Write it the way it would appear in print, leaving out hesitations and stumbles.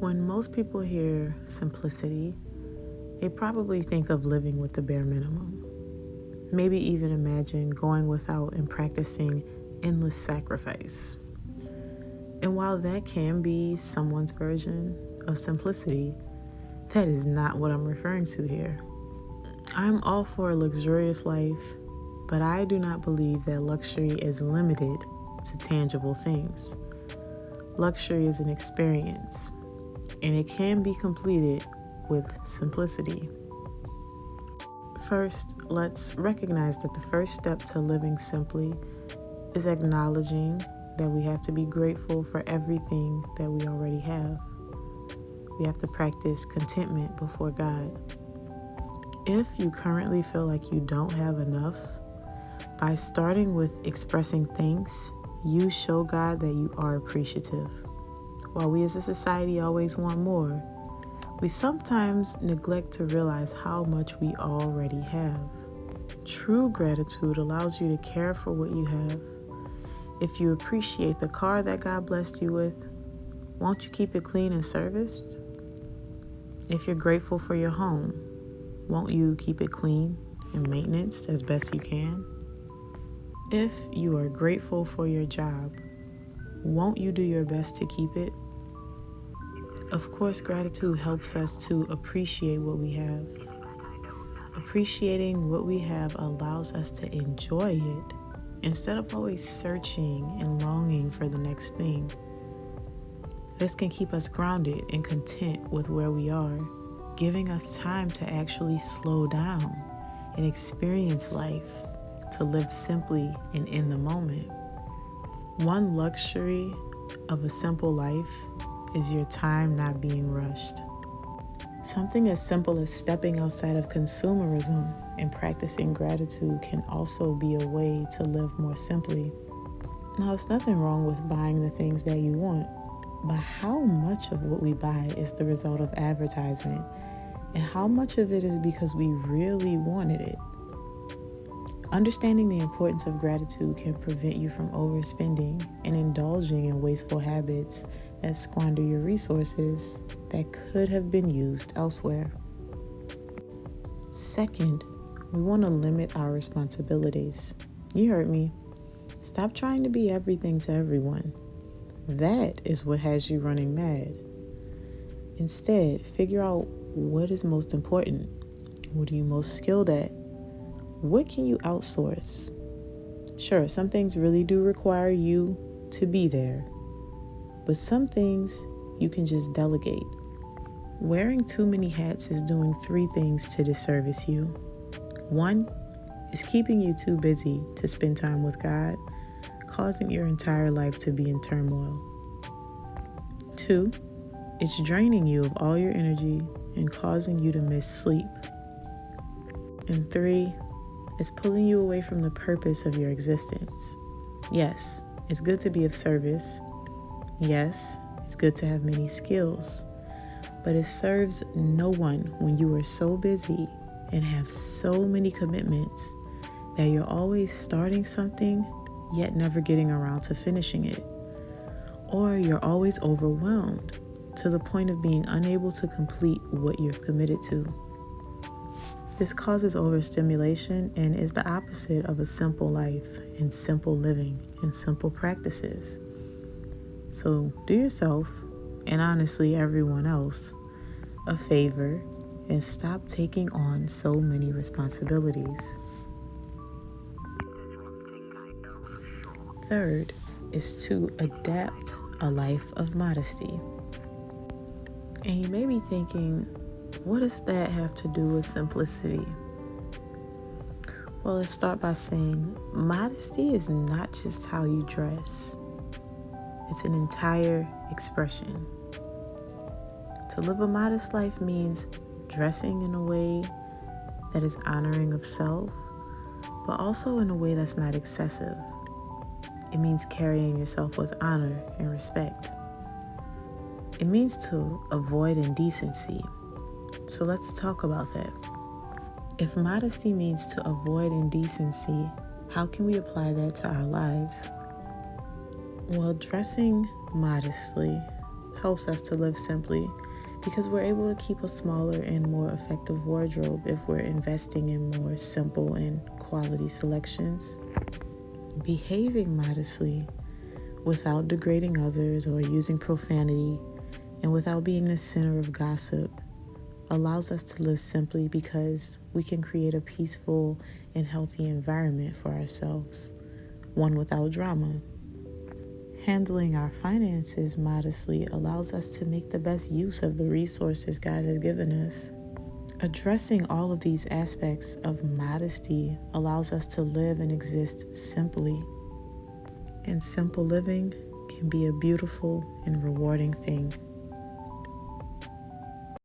When most people hear simplicity, they probably think of living with the bare minimum. Maybe even imagine going without and practicing endless sacrifice. And while that can be someone's version of simplicity, that is not what I'm referring to here. I'm all for a luxurious life, but I do not believe that luxury is limited to tangible things. Luxury is an experience, and it can be completed with simplicity. First, let's recognize that the first step to living simply is acknowledging that we have to be grateful for everything that we already have. We have to practice contentment before God. If you currently feel like you don't have enough, by starting with expressing thanks, you show God that you are appreciative. While we as a society always want more, we sometimes neglect to realize how much we already have. True gratitude allows you to care for what you have. If you appreciate the car that God blessed you with, won't you keep it clean and serviced? If you're grateful for your home, won't you keep it clean and maintained as best you can? If you are grateful for your job, won't you do your best to keep it? Of course, gratitude helps us to appreciate what we have. Appreciating what we have allows us to enjoy it instead of always searching and longing for the next thing. This can keep us grounded and content with where we are, giving us time to actually slow down and experience life, to live simply and in the moment. One luxury of a simple life is your time not being rushed. Something as simple as stepping outside of consumerism and practicing gratitude can also be a way to live more simply. Now, there's nothing wrong with buying the things that you want, but how much of what we buy is the result of advertisement, and how much of it is because we really wanted it? Understanding the importance of gratitude can prevent you from overspending and indulging in wasteful habits that squander your resources that could have been used elsewhere. Second, we want to limit our responsibilities. You heard me. Stop trying to be everything to everyone. That is what has you running mad. Instead, figure out what is most important. What are you most skilled at? What can you outsource? Sure, some things really do require you to be there, but some things you can just delegate. Wearing too many hats is doing 3 things to disservice you. 1 is keeping you too busy to spend time with God, causing your entire life to be in turmoil. 2, it's draining you of all your energy and causing you to miss sleep. And 3, it's pulling you away from the purpose of your existence. Yes, it's good to be of service. Yes, it's good to have many skills. But it serves no one when you are so busy and have so many commitments that you're always starting something yet never getting around to finishing it. Or you're always overwhelmed to the point of being unable to complete what you've committed to. This causes overstimulation and is the opposite of a simple life and simple living and simple practices. So do yourself, and honestly everyone else, a favor and stop taking on so many responsibilities. Third is to adapt a life of modesty. And you may be thinking, what does that have to do with simplicity? Well, let's start by saying modesty is not just how you dress. It's an entire expression. To live a modest life means dressing in a way that is honoring of self, but also in a way that's not excessive. It means carrying yourself with honor and respect. It means to avoid indecency. So let's talk about that. If modesty means to avoid indecency, how can we apply that to our lives? Well, dressing modestly helps us to live simply because we're able to keep a smaller and more effective wardrobe if we're investing in more simple and quality selections. Behaving modestly without degrading others or using profanity and without being the center of gossip allows us to live simply because we can create a peaceful and healthy environment for ourselves, one without drama. Handling our finances modestly allows us to make the best use of the resources God has given us. Addressing all of these aspects of modesty allows us to live and exist simply. And simple living can be a beautiful and rewarding thing.